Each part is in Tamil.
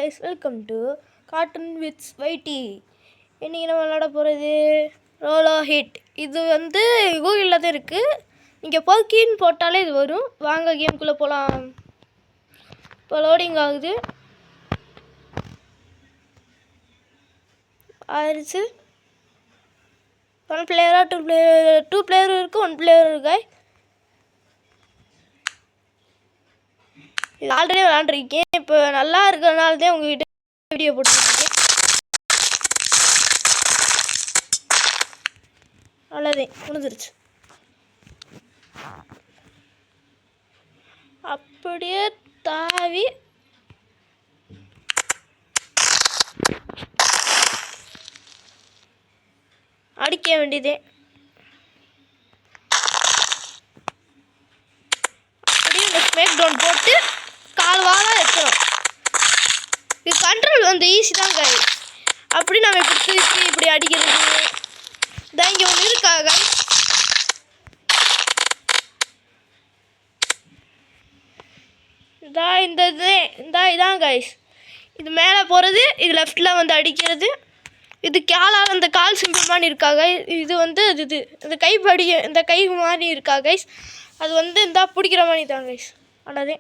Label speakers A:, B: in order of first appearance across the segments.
A: guys, welcome to Cartoon with Whitey. இன்னைக்கு நம்ம விளையாட போகிறது ரோலோ ஹிட். இது வந்து கூகுளில் தான் இருக்குது. நீங்கள் பர்கின்னு போட்டாலே இது வரும். வாங்க கேம்குள்ளே போகலாம். இப்போ லோடிங் ஆகுது. ஆயிடுச்சு. 1 பிளேயரா 2 பிளேயர் இருக்குது, 1 பிளேயர் இருக்கா. இது ஆல்ரெடி விளாண்டுருக்கேன். இப்போ நல்லா இருக்கிறனால தான் உங்ககிட்ட வீடியோ போட்டுருக்கேன். அவ்வளோதான், முடிஞ்சிருச்சு. அப்படியே தாவி அடிக்க வேண்டியதே. அப்படியே இந்த ஸ்மேக் டவுன் போட்டு கால் வாழா வைக்கணும். இது கண்ட்ரோல் வந்து ஈஸி தான் guys. அப்படி நம்ம இப்படி தூக்கி இப்படி அடிக்கிறது. இதான் இங்கே ஒன்று இருக்கா guys. இதான் guys. இது மேலே போகிறது, இது லெஃப்டில் வந்து அடிக்கிறது. இது காலால் அந்த கால் சிம்பிள் மாதிரி இருக்கா guys. இது வந்து இது இந்த கைப்படி இந்த கை மாதிரி இருக்கா guys. அது வந்து இந்த பிடிக்கிற மாதிரி தான் guys. அவ்வளோதே.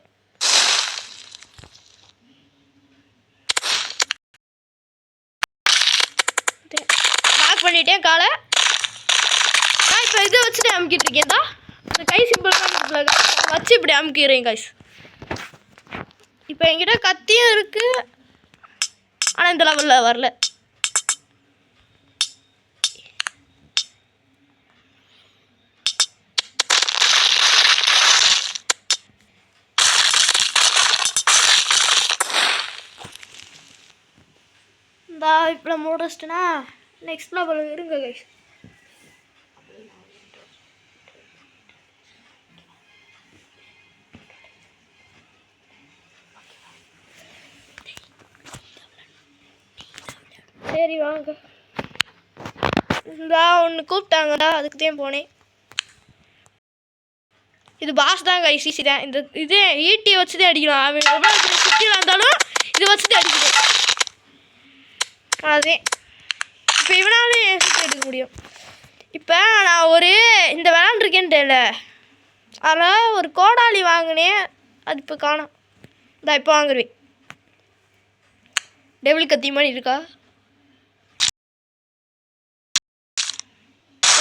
A: லாக் பண்ணிட்டேன் காலை. நான் இப்போ இதை வச்சுட்டு அமுக்கிட்டு இருக்கேன் தான். இந்த கை சிம்பிள் வச்சு இப்படி அமுக்கிறேன் guys. இப்போ என்கிட்ட கத்தியும் இருக்குது, ஆனால் இந்த லெவலில் வரல. இந்த இப்போ முடிச்சிட்டேன்னா நெக்ஸ்ட் லெவல் இருங்க கைஸ். சரி வாங்க. இந்தா ஒன்று கூப்பிட்டாங்கடா, அதுக்கு தான் போனேன். இது பாஸ் தான் கைஸ், ஈஸி தான். இந்த இதே ஈட்டியை வச்சு தான் அடிக்கணும். அவன் எவ்வளோ சுற்றியில் இருந்தாலும் இதை வச்சு தான் அடிக்கிறேன். அதே இப்போ இவனாலே சுற்றி எடுக்க முடியும். இப்போ நான் இந்த விளாண்டுருக்கேன்னு தெரியல, அதனால் ஒரு கோடாலி வாங்கினேன். அது இப்போ காணோம். இதான் இப்போ வாங்குவேன். டெவில் கத்தி மாதிரி இருக்கா.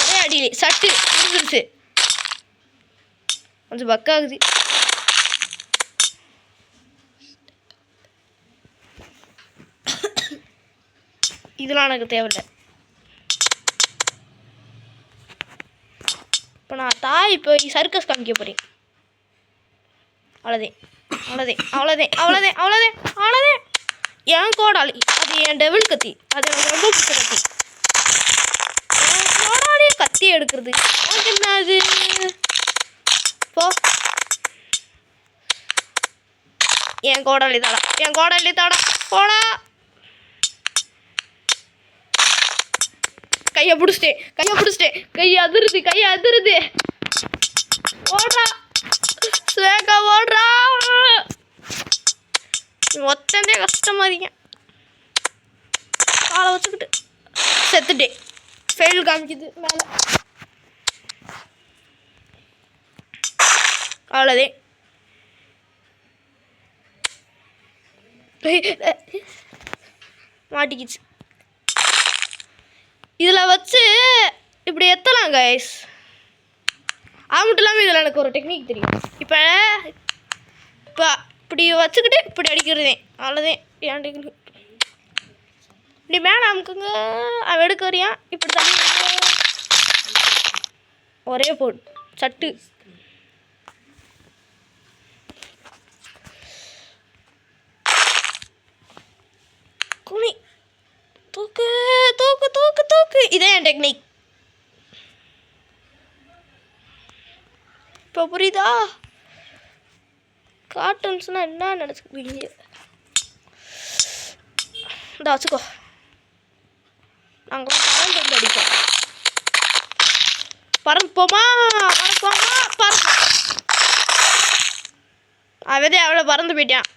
A: ஒரே அடியிலே சட்டு முடிஞ்சிருச்சு. கொஞ்சம் பக்காகுது. இதெல்லாம் எனக்கு தேவையில்லை. இப்போ நான் இப்போ சர்க்கஸ் காமிக்க போகிறேன். அவ்வளோதே. என் கோடாலி அது என் டெவில் கத்தி. அது எனக்கு ரொம்ப பிடிச்ச கத்தி. என் கோடாலி கத்தி எடுக்கிறது எனக்கு என்ன அது. போ, என் கோடாலி தாடா போடா. கையை பிடிச்சிட்டேன். கை அதிருது. ஓடுறா சேகா, ஓடுறா. மொத்தந்தே கஷ்டமா இருக்கேன். காலை வச்சுக்கிட்டு செத்துட்டேன். ஃபெயில் காமிக்குது மேலே. அவ்வளோதே. மாட்டிக்கிச்சு. இதில் வச்சு இப்படி எத்தலாம் கைஸ். அது மட்டும் இல்லாமல் இதில் எனக்கு ஒரு டெக்னிக் தெரியும். இப்போ இப்படி வச்சுக்கிட்டு இப்படி அடிக்கிறதே. அவ்வளோதான் என் டெக்னிக். இப்படி மேலே அமுக்குங்க, அவன் எடுக்க வரையான். இப்படி தண்ணி ஒரே போடு சட்டு. குனி தூக்கு. இதே என் டெக்னிக். இப்போ புரியுதா? கார்ட்டூன்ஸ்னால் என்ன நினச்சிக்கிறீங்க? இந்த வச்சுக்கோ. நாங்கள் பறந்து அடிப்போம். பறப்போமா. அவதே அவ்வளோ பறந்து போயிட்டான்.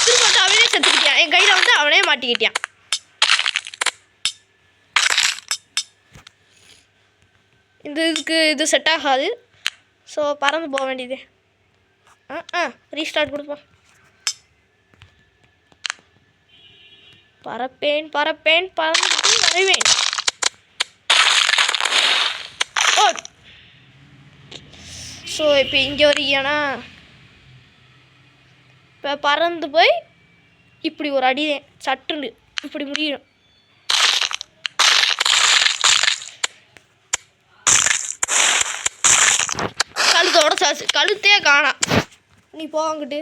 A: திரும்ப அவதே செத்துக்கிட்டான். என் கையில் மாட்டிக்கிட்டியான். இதுக்கு இது செட் ஆகாது. ஸோ பறந்து போக வேண்டியது. ரீஸ்டார்ட் கொடுப்போம். பறப்பேன் பறந்துட்டு வரைவேன். ஓ ஸோ இப்போ இங்கே வரீங்கன்னா இப்போ பறந்து போய் இப்படி ஒரு அடி சட்டுன்னு இப்படி முடியும். கழுத்தோட சாச்சு, கழுத்தே காணா. நீ போங்கிட்டு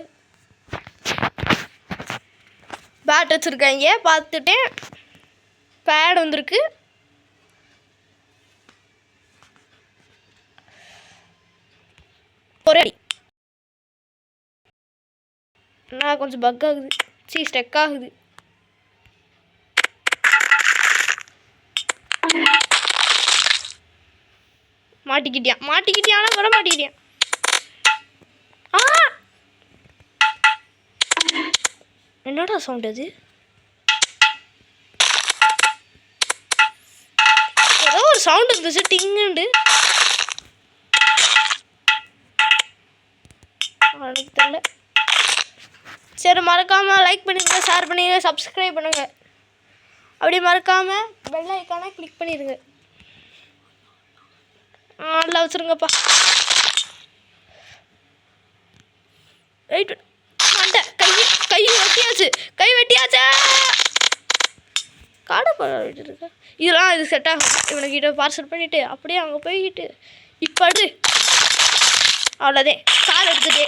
A: பேட் வச்சுருக்காங்க பார்த்துட்டேன். பேட் வந்திருக்கு. ஒரே அடி. நான் கொஞ்சம் பக் ஆகுது, ஸ்டெக் ஆகுது. மாட்டிக்கிட்டியானா விட மாட்டிக்கிட்டியான். என்னடா சவுண்ட் அது? ஏதோ ஒரு சவுண்ட் இருந்துச்சு டிங்குண்டு. எனக்கு தெரியல. சரி, மறக்காமல் லைக் பண்ணிடுங்க, ஷேர் பண்ணிடுங்க, சப்ஸ்கிரைப் பண்ணுங்க. அப்படியே மறக்காமல் பெல் ஐக்கானை கிளிக் பண்ணிடுங்க. நல்லா வச்சுருங்கப்பா. ரைட் மண்டை கை வெட்டியாச்சு. காடை போயிட்டு இருக்கு. இதெல்லாம் இது செட் ஆகும். இவனுக்கிட்ட பார்சல் பண்ணிவிட்டு அப்படியே அங்கே போய்கிட்டு இப்போ அடு. அவ்வளோதே, கால் எடுத்துட்டே.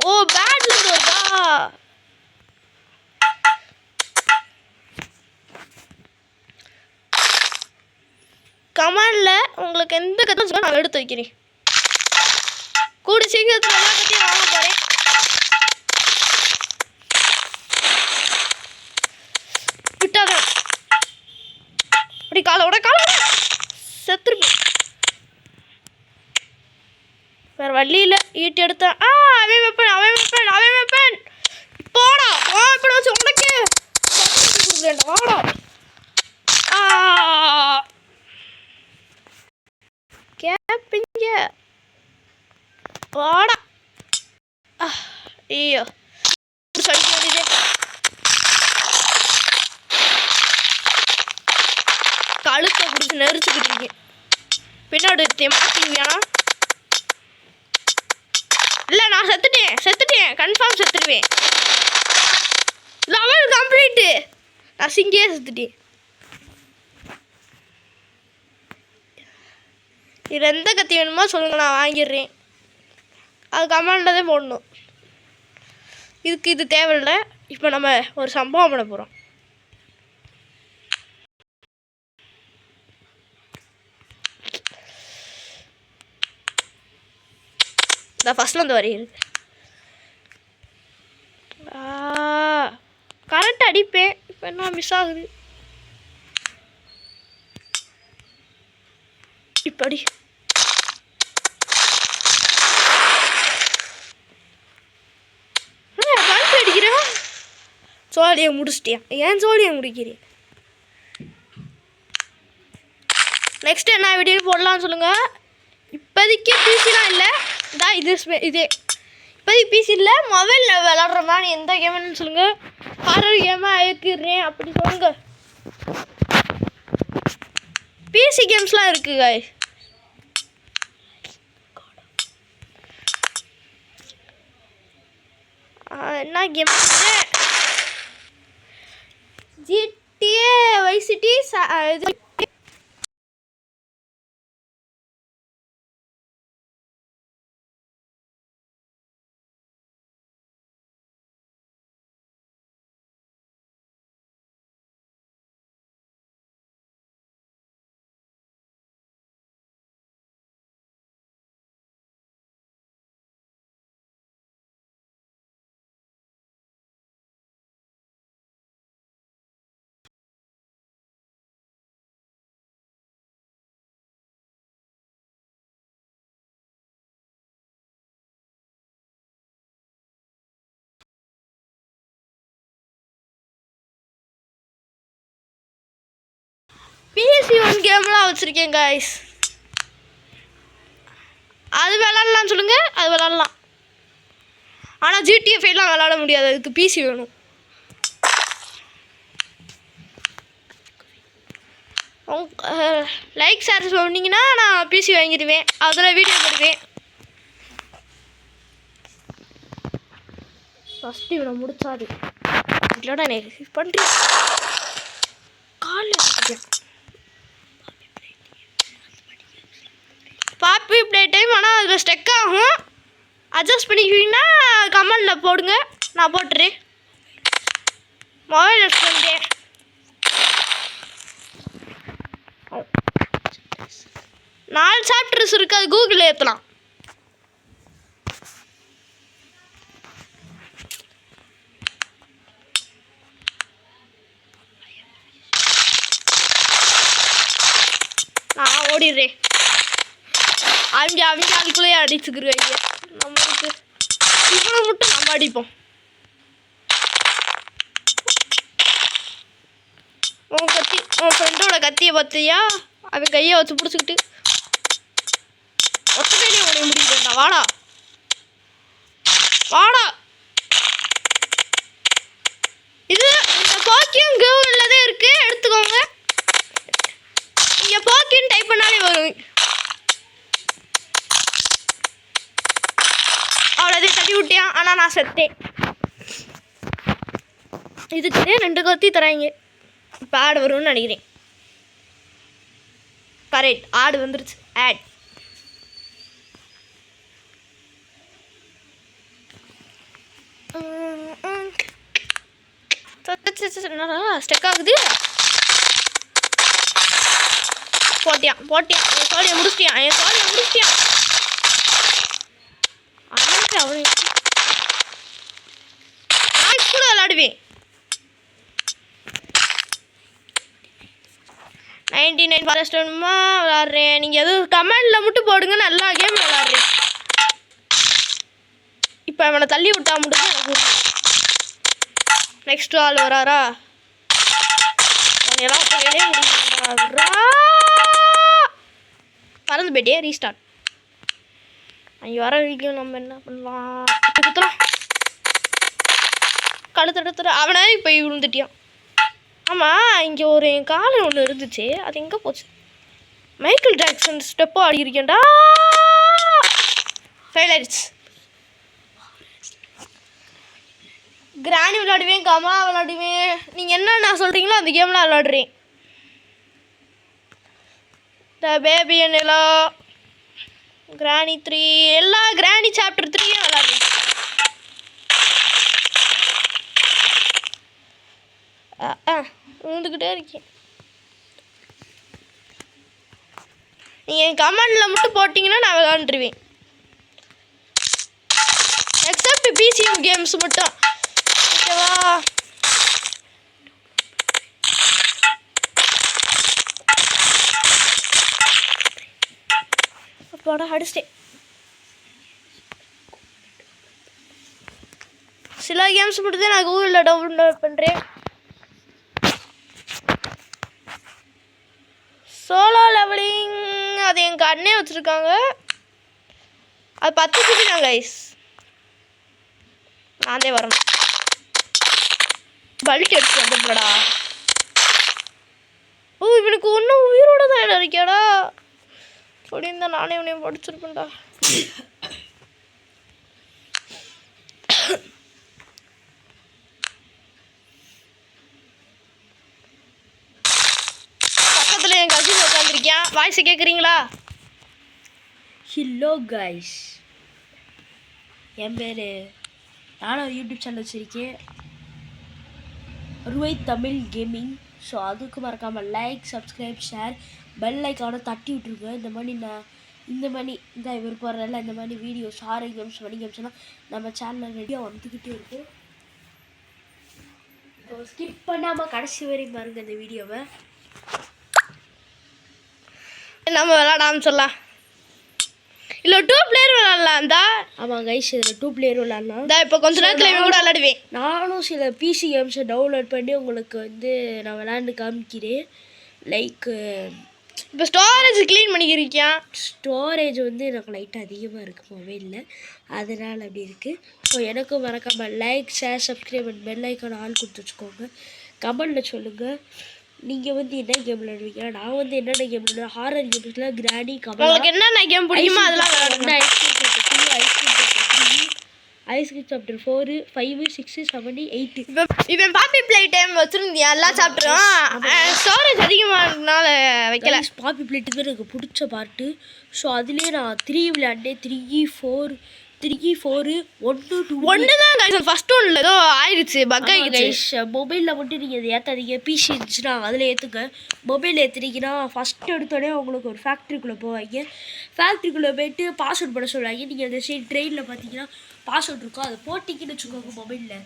A: ஓ பேட்லேருந்து வருதா? கமாண்டில் உங்களுக்கு எந்த கதை நான் எடுத்து வைக்கிறேன். கூடி சீக்கிரத்தில் எல்லா கத்தையும் வாங்க போகிறேன். விட்டாத அப்படி காலோட செத்துருப்பேன். வேறு வழியில் ஈட்டு எடுத்தேன். அவன் வைப்பேன் போடா. இப்படி வச்சு உனக்கு வாடா. கேப்பீங்க வாடா. ஐயோ அடிக்க வேண்டியது. கழுத்தை பிடிச்சி நெரிச்சுக்கிட்டு இருக்கேன். பின்னாடி மாட்டிங்கன்னா இல்லை, நான் செத்துட்டேன் கன்ஃபார்ம் செத்துடுவேன். Level complete. நான் சிங்கியே செத்துட்டேன். இது எந்த கத்தி வேணுமோ சொல்லுங்கள், நான் வாங்கிடுறேன். அது கமாண்டில் தான் போடணும். இதுக்கு இது தேவையில்லை. இப்போ நம்ம ஒரு சம்பவம் பண்ண போகிறோம். இந்த ஃபஸ்ட்டில் வந்து வரையிருக்கு. கரெக்ட் அடிப்பேன். இப்போ என்ன மிஸ் ஆகுது? இப்படி பல்ப் அடிக்கிறேன். சோழியை முடிச்சிட்டேன். ஏன் சோழியை முடிக்கிறேன்? நெக்ஸ்ட் என்ன வீடியோ போடலாம்னு சொல்லுங்கள். இப்போதைக்கு பிசிலாம் இல்லை. இதே இப்போதைக்கு பிசி இல்லை. மொபைலில் விளாட்ற மாதிரி எந்த கேம்னு சொல்லுங்கள். ஹாரர் கேமாக ஆக்கிடுறேன் அப்படி சொல்லுங்கள். பிசி கேம்ஸ்லாம் இருக்குங்க. என்ன game? GTA Vice City PC one கேம்லாம் வச்சுருக்கேன் கைஸ். அது விளாட்லான்னு சொல்லுங்கள், அது விளாட்லாம். ஆனால் ஜிடிஎஃப்லாம் விளாட முடியாது, அதுக்கு பிசி வேணும். லைக் ஷேர் சொன்னீங்கன்னா நான் பிசி வாங்கிடுவேன், அதில் வீடியோ போடுவேன். ஃபஸ்ட்டு இவனை முடிச்சாது இல்லைடா என்ன பண்ணுறேன் காலில் பாப்பி ப்ளே டைம். ஆனால் அதில் ஸ்டெக் ஆகும், அட்ஜஸ்ட் பண்ணிக்கிட்டீங்கன்னா கமெண்டில் போடுங்க, நான் போட்டுறேன். மொபைல் யூஸ் பண்ணுறேன். நாலு சாப்டர்ஸ் இருக்குது, அது கூகுளில் ஏற்றலாம். நான் ஓடிடுறேன். அவங்க அதுக்குள்ளேயே அடிச்சுக்கிருவாங்க. நம்மளுக்கு இவ்வளோ மட்டும் நம்ம அடிப்போம். உன் ஃப்ரெண்டோட கத்தியை பார்த்தியா? அவன் கையை வச்சு பிடிச்சிக்கிட்டு ஒத்த கையிலே உடைய முடிக்கிட்டா. வாடா வாடா. இது இந்த பாக்கியும் கூகுளில் தான் இருக்குது, எடுத்துக்கோங்க. நீங்கள் பாக்கின்னு டைப் பண்ணாலே வரும். அவ்வளோதே தட்டி விட்டியான். ஆனால் நான் செத்தேன். இதுக்கு 2 கத்தி தராங்க. இப்போ ஆடு வரும்னு நினைக்கிறேன். கரெக்ட், ஆடு வந்துருச்சு. ஆட் ஸ்டெக் ஆகுது. போட்டியான் என் சோழியை முடிச்சிட்டியான். அவன் நான் கூட விளாடுவேன். 99 ஃபாரஸ்ட் வேணுமா விளாட்றேன். நீங்கள் எதுவும் கமெண்டில் மட்டும் போடுங்க, நல்லா கேம் விளாட்றேன். இப்போ அவனை தள்ளி விட்டா முடிஞ்சு எனக்கு. நெக்ஸ்ட் ஆள் வராரா? எல்லாம் முடியுறா. மறந்து போயிட்டே. ரீஸ்டார்ட். அங்கே வர வரைக்கும் நம்ம என்ன பண்ணலாம்? குத்துலாம். கழுத்தடுத்துற அவனை இப்போ விழுந்துட்டியான். ஆமாம், இங்கே ஒரு என் காலை ஒன்று இருந்துச்சு, அது எங்கே போச்சு? மைக்கேல் ஜாக்சன் ஸ்டெப்போ ஆடியிருக்கேன்டா. ஃபெயில் ஆயிடுச்சு. கிராணி விளாடுவேன், கமலா விளாடுவேன். நீங்கள் என்னென்ன சொல்கிறீங்களோ அந்த கேம்லாம் விளாடுறேன். த பேபி என்னலா, கிராணி 3, எல்லா கிராணி சாப்டர் 3 விளாடுறேன். விழுந்துக்கிட்டே இருக்கேன். நீங்கள் கமெண்டில் மட்டும் போட்டிங்கன்னா நான் விளாண்டுருவேன். எக்ஸப்ட் பிசிஎம் கேம்ஸ் மட்டும், ஓகேவா? அப்போட அடிச்சிட்டேன். சில கேம்ஸ் மட்டும் தான் நான் கூகுளில் டவுன்லோட் பண்ணுறேன். சோலோ லெவலிங் அது எங்கள் அண்ணே வச்சுருக்காங்க. அது 10 GB தான் கைஸ். நானே வரணும். பல்ட் எடுத்து வந்துடா. ஓ, இவனுக்கு ஒன்றும் உயிரோட தான் இடம் இருக்கியாடா. சொல்லியிருந்தா நானே உன்னையும் படிச்சிருப்பேன்டா. பக்கத்தில் என் கசின் உட்காந்துருக்கேன். வாய்ஸ் கேட்குறீங்களா?
B: ஹலோ கைஸ், என் பேர், நானும் ஒரு யூடியூப் சேனல் வச்சுருக்கேன், ருவைத் தமிழ் கேமிங். ஸோ அதுக்கு மறக்காமல் லைக், சப்ஸ்கிரைப், ஷேர், பெல் ஐக்கானை தட்டி விட்ருங்க. இந்த மாதிரி இந்த இவர் போடுறதில்ல இந்த மாதிரி வீடியோஸ், ஹாரர் கேம்ஸ், ஃபனி கேம்ஸ்லாம் நம்ம சேனலில் ரெடியாக வந்துக்கிட்டே இருக்கும். இப்போ ஸ்கிப் பண்ணாமல் கடைசி வரையும் பாருங்க இந்த வீடியோவை.
A: நம்ம விளாடாமல் சொல்லலாம். இல்லை 2 பிளேயர் விளாட்லாம் தான்.
B: ஆமாம் கைஸ், இதில் 2 பிளேயர் விளாட்லாம்.
A: இந்த இப்போ கொஞ்ச நேரத்தில் இவன் கூட விளாடுவேன்.
B: நானும் சில பிசி கேம்ஸை டவுன்லோட் பண்ணி உங்களுக்கு நான் விளாண்டு காமிக்கிறேன். லைக்
A: இப்போ ஸ்டோரேஜ் க்ளீன் பண்ணிக்கிறீங்க.
B: ஸ்டோரேஜ் வந்து எனக்கு லைட்டாக அதிகமாக இருக்குது மொபைலில், அதனால் அப்படி இருக்குது. ஸோ எனக்கும் மறக்காமல் like share subscribe and bell ஐக்கான ஆள் கொடுத்து வச்சுக்கோங்க. கமெண்டில் சொல்லுங்கள் நீங்கள் வந்து என்ன கேம் விளையாடுவீங்க. நான் வந்து என்னென்ன கேம் விளையாடுவேன், ஹாரர் கேம்ஸில் கிராணி கமல்
A: உங்களுக்கு என்னென்ன கேம் பிடிக்குமோ அதெல்லாம் விளையாடுங்க.
B: Ice cream chapter 4 5 6 7 8.
A: இப்போ பாப்பி ப்ளே டைம் வச்சுருந்தியா எல்லா சாப்பிட்றோம். ஸ்டோரேஜ் அதிகமானதுனால வைக்கல.
B: பாப்பி பிளேட்டு தான் எனக்கு பிடிச்ச பாட்டு. ஸோ அதுலேயே நான் 3 விளையாண்டேன். 3 4 1 2
A: தான் கைஸ். ஃபர்ஸ்ட் ஒன்ல ஏதோ ஆயிடுச்சு, பக் ஆயிடுச்சு.
B: மொபைலில் மட்டும் நீங்கள் அதை ஏற்றாதீங்க. பிசி இருந்துச்சுன்னா அதில் ஏற்றுங்க. மொபைலில் ஏற்றுனீங்கன்னா ஃபஸ்ட் எடுத்தோடனே உங்களுக்கு ஒரு ஃபேக்ட்ரிக்குள்ளே போவாங்க. ஃபேக்ட்ரிக்குள்ளே போயிட்டு பாஸ்வேர்ட் பண்ண சொல்லுவாங்க. நீங்கள் அந்த சைடு ட்ரெயினில் பார்த்தீங்கன்னா பாஸ்வேர்ட் இருக்கும், அதை போட்டிங்கன்னு வச்சுக்கோங்க மொபைலில்.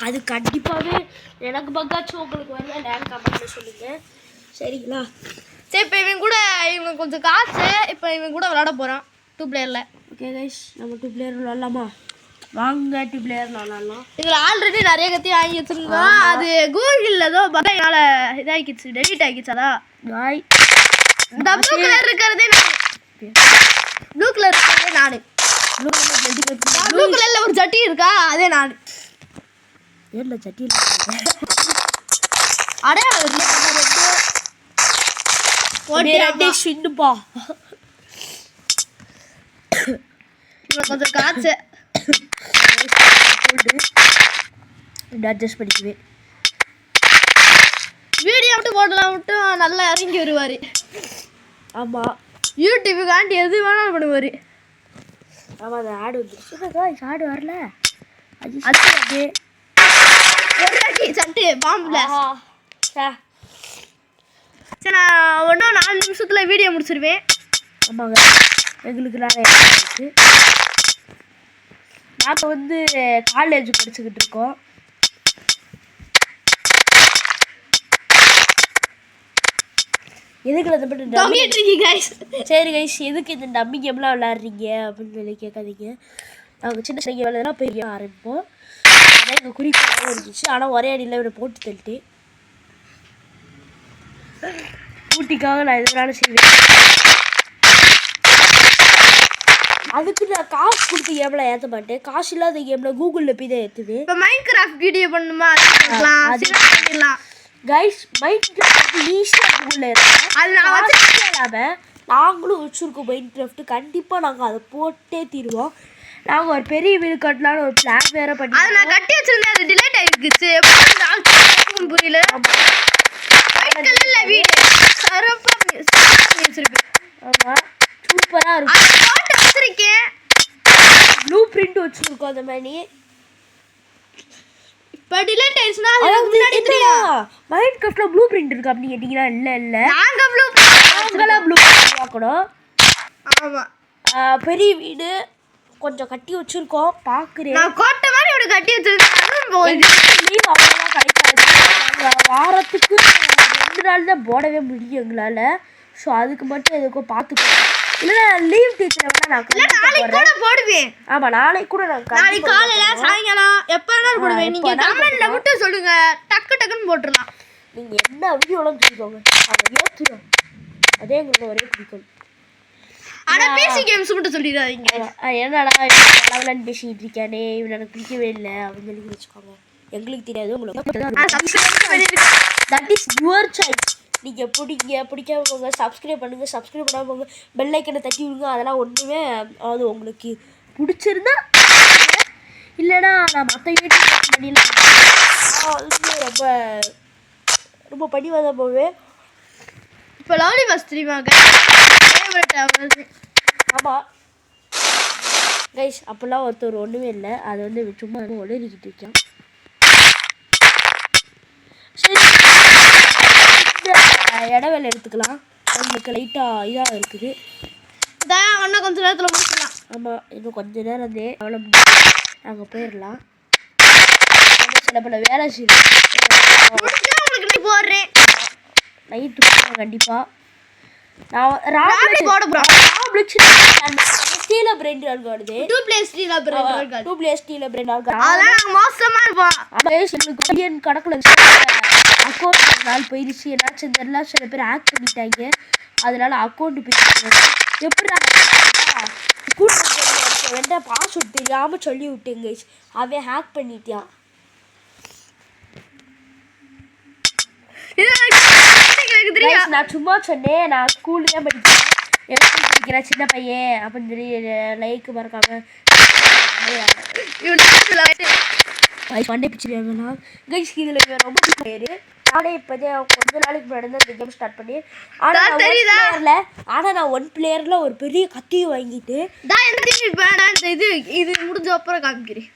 B: அது கண்டிப்பாகவே எனக்கு பக்காச்சும் உங்களுக்கு வரல, நேரம் கமெண்ட்டில் சொல்லுங்கள் சரிங்களா.
A: சரி இப்போ இவன் கொஞ்சம் காசு. இப்போ இவன் கூட விளாட போகிறான் 2 பிளேயரில்.
B: ஓகே கைஸ், நம்ம 2 பிளேயர் விளாட்லாமா? வாங்க 2 பிளேயர் விளாட்லாம்.
A: இதில் ஆல்ரெடி நிறைய கத்தி வாங்கி வச்சுருந்தோம். அது கூகுளில் ஏதோ பத்தாயினால இதாகிடுச்சு, டெலிட் ஆகிடுச்சு. அதான்
B: பாய்.
A: இந்த ப்ளூ கலர் இருக்கிறதே நான். ப்ளூ கலர் இருக்கிறதே நான். ப்ளூ கலரில் ஒரு சட்டி இருக்கா, அதே நான்.
B: ஏன்ல சட்டியில்
A: அடையாளம்
B: சின்னப்பா.
A: கொஞ்சம் காய்ச்ச
B: அட்ஜஸ்ட் பண்ணிக்குவேன்.
A: வீடியோ மட்டும் போடலாம் மட்டும் நல்லா இறங்கி வருவார்.
B: ஆமாம்,
A: யூடியூபுக்காண்டி எது வேணாலும் பண்ணுவார்.
B: ஆமாம், அது ஆடு வந்துருச்சு. ஆடு வரல. அது
A: சட்டு பாம்புல. சரி, நான் ஒன்றும் 4 நிமிஷத்தில் வீடியோ முடிச்சிருவேன்.
B: ஆமாங்க, எங்களுக்கு நிறைய இருக்குது. நாங்கள் வந்து காலேஜ் படிச்சுக்கிட்டு இருக்கோம். எதுக்கு அதை மட்டும் சரி கைஸ், எதுக்கு இந்த டம்மி கேம்லாம் விளாட்றீங்க அப்படின்னு சொல்லி கேட்காதீங்க. நாங்கள் சின்ன சின்ன விளையாடலாம் பெரிய ஆரம்பிப்போம். அதான் எங்கள் குறிப்பாக இருந்துச்சு. ஆனால் ஒரே அடியில் இவரை போட்டு தள்ளிட்டு ஊட்டிக்காக நான் எது வேணாலும் செய்வேன். அதுக்கு நான் காசு கொடுத்து கேமில் ஏற்ற மாட்டேன். காசு இல்லாத கேமில் கூகுளில் போய் தான் ஏற்றுவேன்.
A: இப்போ மைண்ட் கிராஃப்ட் வீடியோ பண்ணுமா பண்ணிடலாம்
B: கைஸ். மைண்ட் கிராஃப்ட் ஈஸியாக கூகுளில் ஏற்றேன்.
A: அது நான் வச்சு
B: இல்லாமல் நாங்களும் வச்சுருக்கோம் மைண்ட் கிராஃப்ட். கண்டிப்பாக நாங்கள் அதை போட்டே தீருவோம். நாங்கள் ஒரு பெரிய வீடு கட்டலான்னு ஒரு பிளான் வேறு பண்ணி
A: அதை நான் கட்டி வச்சுருந்தேன். அது டிலேட் ஆகிருக்குச்சு. புரியல. வீடு வச்சிருப்பேன்.
B: ஆமாம், சூப்பராக இருக்கும்.
A: போட்டு வச்சிருக்கேன்.
B: ப்ளூ பிரிண்ட் வச்சுருக்கோம். அந்த மாதிரி
A: இப்போ டிலேட் ஆயிடுச்சுன்னா முன்னாடி தெரியும்.
B: மைண்ட் கிராஃப்டில் ப்ளூ பிரிண்ட் இருக்குது அப்படின்னு கேட்டிங்கன்னா இல்லை
A: நாங்கள் ப்ளூ
B: பிரிண்ட் பார்க்கணும்.
A: ஆமாம்,
B: பெரிய வீடு கொஞ்சம் கட்டி வச்சுருக்கோம். பார்க்குறேன்,
A: நான் கோட்டை மாதிரி ஒரு கட்டி வச்சுருக்கேன்.
B: லீவ் அவ்வளோதான் கிடைக்காது. வாரத்துக்கு 2 நாள் தான் போடவே முடியும் எங்களால். ஸோ அதுக்கு மட்டும் எதுக்கும் பார்த்துக்கணும். இல்லைன்னா லீவ் டீச்சரை வேணால் நான்
A: போடுவேன்.
B: ஆமாம், நாளைக்கு கூட நான்
A: நாளைக்கு காலையில் சாயங்காலம் எப்போ வேணாலும் போடுவேன். நீங்கள் கமெண்ட்டில் மட்டும் சொல்லுங்கள், டக்குன்னு போட்டுடலாம்.
B: நீங்கள் என்ன வீடியோலாம் சொல்லிக்கோங்க, அதை ஏற்றுவோம். அதே எங்களுக்கு ஒரே பிடிக்கும்.
A: ஆனால் பேசி கேம்ஸ் மட்டும் சொல்லிடாதீங்க.
B: என்னடா அளவுலான்னு பேசிக்கிட்டு இருக்கானே, இவன் எனக்கு பிடிக்கவே இல்லை அப்படின்னு சொல்லி வச்சுக்கோங்க. எங்களுக்கு தெரியாது, உங்களுக்கு தட் இஸ் யுவர் சாய்ஸ். நீங்கள் பிடிக்காம போங்க, சப்ஸ்கிரைப் பண்ணுங்கள். சப்ஸ்கிரைப் பண்ணாமல் போங்க, பெல் ஐக்கனை தட்டி விடுங்க. அதெல்லாம் ஒன்றுமே அது உங்களுக்கு பிடிச்சிருந்தா. இல்லைன்னா நான் மற்ற யூடியூப் பண்ணிடலாம். ரொம்ப ரொம்ப படிவாக தான் போவேன்.
A: இப்போ லவ்லி பஸ் தெரியுமா?
B: ஆமாம் கைஸ், அப்போல்லாம் ஒருத்தர் ஒன்றுமே இல்லை. அது வந்து சும்மா ஒளிரிக்கிட்டு இருக்கேன். சரி, இடவேலை எடுத்துக்கலாம். உங்களுக்கு லைட்டாக இதாக இருக்குது.
A: இன்னும் கொஞ்சம் நேரத்தில் முடிச்சுக்கலாம்.
B: ஆமாம், இன்னும் கொஞ்சம் நேரம் அவ்வளோ நாங்கள் போயிடலாம். சில பல வேலை செய்யலாம்.
A: உங்களுக்கு போடுறேன்
B: நைட்டு கண்டிப்பாக நான் போட போகிறேன். ஸ்டீல பிரெண்ட் ரன் வருது
A: 2 பிளேஸ் ஸ்டீல பிரெண்ட் ரன்
B: 2 பிளேஸ் ஸ்டீல பிரெண்ட் ரன்
A: அதெல்லாம் நாங்க மோசமா இருப்போம்
B: எங்களுக்கு பில்லியன் கணக்குல அக்கௌண்ட் நாள் போயிடுச்சு என்னாச்சு தெரியல சில பேர் ஹேக் பண்ணிட்டாங்க அதனால அக்கௌண்ட் போயிடுச்சு எப்படி வேண்டா பாஸ்வேர்ட் தெரியாம சொல்லி விட்டேங்க அவன் ஹேக் பண்ணிட்டான் நான் சும்மா சொன்னேன் நான் ஸ்கூல்ல தான் படிக்கிறேன் எப்படி படிக்கிறேன் சின்ன பையன் அப்படின்னு சொல்லி லைக் மறக்காம மண்டே பிடிச்சிருக்காங்களா கைஸ் இதில் ரொம்ப பேர் நானே இப்போதான் கொஞ்ச நாளைக்கு முன்னாடி தான் இந்த கேம் ஸ்டார்ட் பண்ணி ஆனால் நான் 1 பிளேயரில் ஒரு பெரிய கத்தியை வாங்கிட்டு
A: இது முடிஞ்ச அப்புறம் காமிக்கிறேன்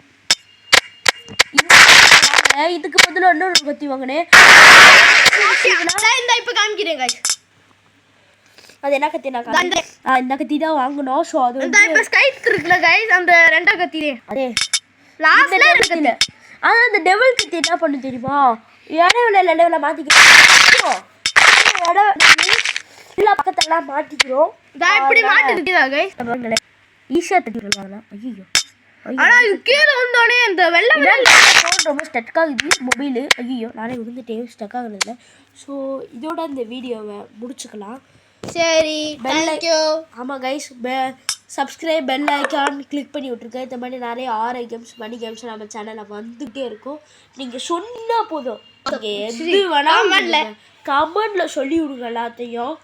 B: இதுக்கு முதல்ல இன்னொரு கத்தி வாங்கினேன்
A: இப்போ காமிக்கிறேன் guys
B: அது என்ன கத்தி இந்த கத்தி தான் வாங்கணும் ஸோ அது
A: இப்போ ஸ்கைப் இருக்குல்ல guys அந்த ரெண்டா கத்தி
B: அதே
A: லாஸ்ட்ல
B: கத்தி ஆனால் அந்த டெவல் கத்தி என்ன பண்ணு தெரியுமா இடவில மாற்றிக்கிறோம் எல்லா பக்கத்தெல்லாம் மாற்றிக்கிறோம்
A: இப்படி மாட்டிருக்குதா guys
B: ஈஸியாக தட்டிடுவாங்க ஐயோ
A: ஆனா இது கீழே வந்தோடனே இந்த வெள்ளை
B: ஃபோன் ரொம்ப ஸ்டக் ஆகுது மொபைலு ஐயோ நானே விழுந்துட்டேன் ஸ்டக் ஆகுறதில்ல ஸோ இதோட இந்த வீடியோவை முடிச்சுக்கலாம்
A: சரி தேங்க்யூ
B: ஆமாம் guys subscribe bell icon click பண்ணி விட்ருக்கேன் இந்த மாதிரி நிறைய ஆர்ஐ கேம்ஸ் மணி கேம்ஸ் நம்ம சேனலில் வந்துகிட்டே இருக்கும் நீங்கள் சொன்னால் போதும் எது வேணாலும் கமெண்டில் சொல்லி விடுங்க எல்லாத்தையும்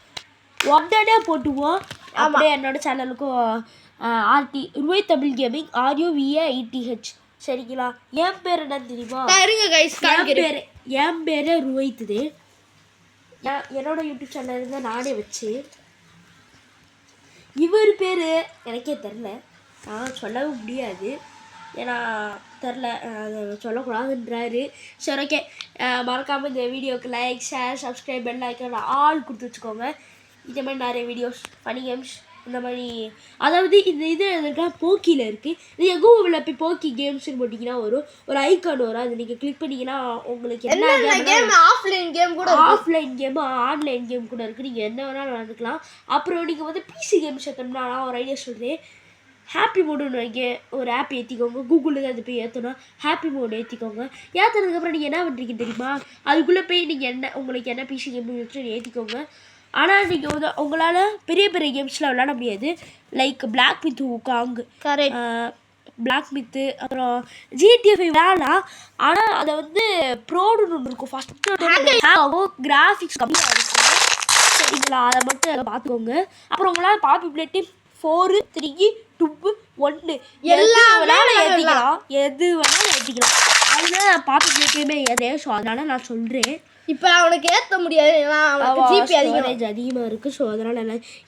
B: உடனே போட்டுவோம் அப்படியே என்னோட சேனலுக்கும் ஆர்டி ருவை தமிழ் கேமிங் RUVAITH சரிங்களா என் பேர் என்ன தெரியுமா என் பேர் ருவைத்துது என்னோட யூடியூப் சேனல் இருந்தால் நானே வச்சு இவர் பேர் எனக்கே தெரில நான் சொல்லவும் முடியாது ஏன்னா தெரில அதை சொல்லக்கூடாதுன்றாரு சரி ஓகே மறக்காமல் இந்த வீடியோவுக்கு like share subscribe bell icon all கொடுத்து வச்சுக்கோங்க இந்த மாதிரி நிறைய வீடியோஸ் ஃபனி கேம்ஸ் இந்த மாதிரி அதாவது இந்த இது இருக்கா போக்கியில் இருக்குது நீங்கள் கூகுளில் போய் போக்கி கேம்ஸ்னு போட்டிங்கன்னா வரும் ஒரு ஐக்கான் வரும் அதை நீங்கள் கிளிக் பண்ணிங்கன்னா உங்களுக்கு என்ன
A: கேம் ஆஃப்லைன் கேம் கூட
B: ஆஃப்லைன் கேம் ஆன்லைன் கேம் கூட இருக்குது நீங்கள் என்ன வேணாலும் நடந்துக்கலாம் அப்புறம் நீங்கள் வந்து பிசி கேம்ஸ் ஏற்றணும்னா நான் ஒரு ஐடியா சொல்கிறேன் ஹாப்பி மோடுன்னு வைங்க ஒரு ஆப் ஏற்றிக்கோங்க கூகுளில் தான் அது போய் ஏற்றணும் ஹாப்பி மோடு ஏற்றிக்கோங்க ஏற்றினதுக்கப்புறம் நீங்கள் என்ன பண்ணுறீங்க தெரியுமா அதுக்குள்ளே போய் நீங்கள் என்ன உங்களுக்கு என்ன பிசி கேம் வச்சு ஏற்றிக்கோங்க ஆனால் நீங்கள் வந்து உங்களால் பெரிய பெரிய கேம்ஸ்லாம் விளாட முடியாது like black myth Wukong black myth அப்புறம் GTA 5 விளாடலாம் ஆனால் அதை வந்து ப்ரோடுன்னு ஒன்று இருக்கும் ஃபஸ்ட்டு கிராஃபிக்ஸ் கம்மியாக இருக்கும் சரிங்களா அதை மட்டும் அதை பார்த்துக்கோங்க அப்புறம் உங்களால் பாப்புலேட்டி 4 3 2 1 எல்லாம் வேணாலும் ஏற்றிக்கலாம் அதில் பாப்புலேட்டியுமே எதே ஸோ அதனால் நான் சொல்கிறேன்
A: இப்போ அவனுக்கு ஏற்ற முடியாது ஜிபி
B: அதிகமாக இருக்குது ஸோ அதனால்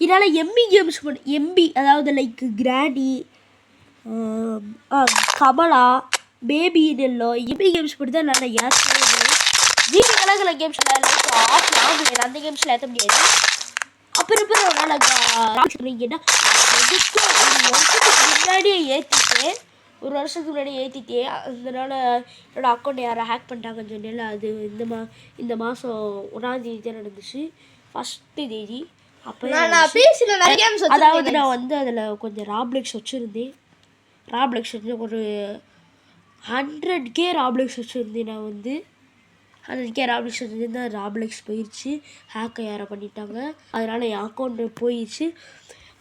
B: இதனால் எம்பி கேம்ஸ் எம்பி அதாவது லைக் கிராடி Kamla baby yellow MB games படி தான் நல்லா ஏற்றுறது ஜிபி கலகல கேம்ஸ் லைக் ஆஃப்லைன் அந்த கேம்ஸில் ஏற்ற முடியாது அப்புறம் கேட்டால் ஒரு வருஷத்துக்கு முன்னாடியே ஏற்றிட்டேன் அதனால் என்னோடய அக்கௌண்ட்டை யாரை ஹேக் பண்ணிட்டாங்கன்னு சொன்னேன்ல அது இந்த மாதம் 1ஆம் தேதி தான் நடந்துச்சு ஃபஸ்ட்டு தேதி அப்போ அதாவது நான் வந்து அதில் கொஞ்சம் ராப்ளெக்ஸ் வச்சுருந்தேன் ஒரு 100K ராப்ளெக்ஸ் வச்சுருந்தேன் நான் வந்து 100K ராப்ளெக்ஸ் வச்சுருந்தேன் ராப்ளெக்ஸ் போயிடுச்சு ஹேக்கை யாரை பண்ணிட்டாங்க அதனால் என் அக்கௌண்ட்டு போயிடுச்சு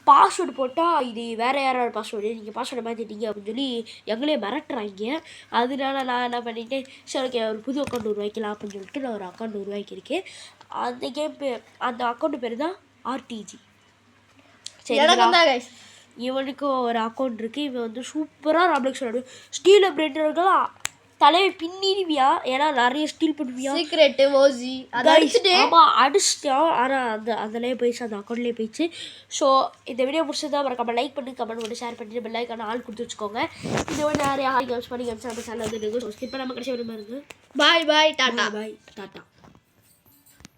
B: பாஸ்வேர்டு போட்டால் இது வேறு யாரோட பாஸ்வேர்டு நீங்கள் பாஸ்வேர்டை மாற்றிட்டீங்க அப்படின்னு சொல்லி எங்களே மிரட்டுறாங்க அதனால நான் என்ன பண்ணிட்டேன் சரி ஓகே ஒரு புது அக்கௌண்ட் உருவாக்கலாம் அப்படின்னு சொல்லிட்டு நான் ஒரு அக்கௌண்ட் உருவாக்கியிருக்கேன் அந்த அக்கௌண்ட் பேர் தான் RTG சரி இவனுக்கும் ஒரு அக்கௌண்ட் இருக்குது இவன் வந்து சூப்பராக ராப்ளெக்ஸ் விளையாடுவேன் ஸ்டீல் பிரெண்டர்களாம் தலையை பின்னிடுவியா ஏன்னா நிறைய ஸ்டீல் பண்ணுவியா
A: சீக்ரெட்டு ஓஜி
B: ஆமாம் அடிச்சிட்டான் ஆனால் அதிலே போயிடுச்சு அந்த அக்கௌண்ட்லேயே போயிடுச்சு ஸோ இந்த வீடியோ பிடிச்சதா மறக்காம லைக் பண்ணி கமெண்ட் பண்ணி ஷேர் பண்ணிட்டு பெல் ஐக்கான ஆள் கொடுத்து வச்சுக்கோங்க இந்த மாதிரி நிறைய ஹாய் கேம்ஸ் பண்ணி கேம்ஸ் நம்ம சேனல் வந்து ஸ்கிப் பண்ணாமல் கடைசி வர மாதிரி இருக்குது
A: பாய் டாட்டா
B: பாய் டாட்டா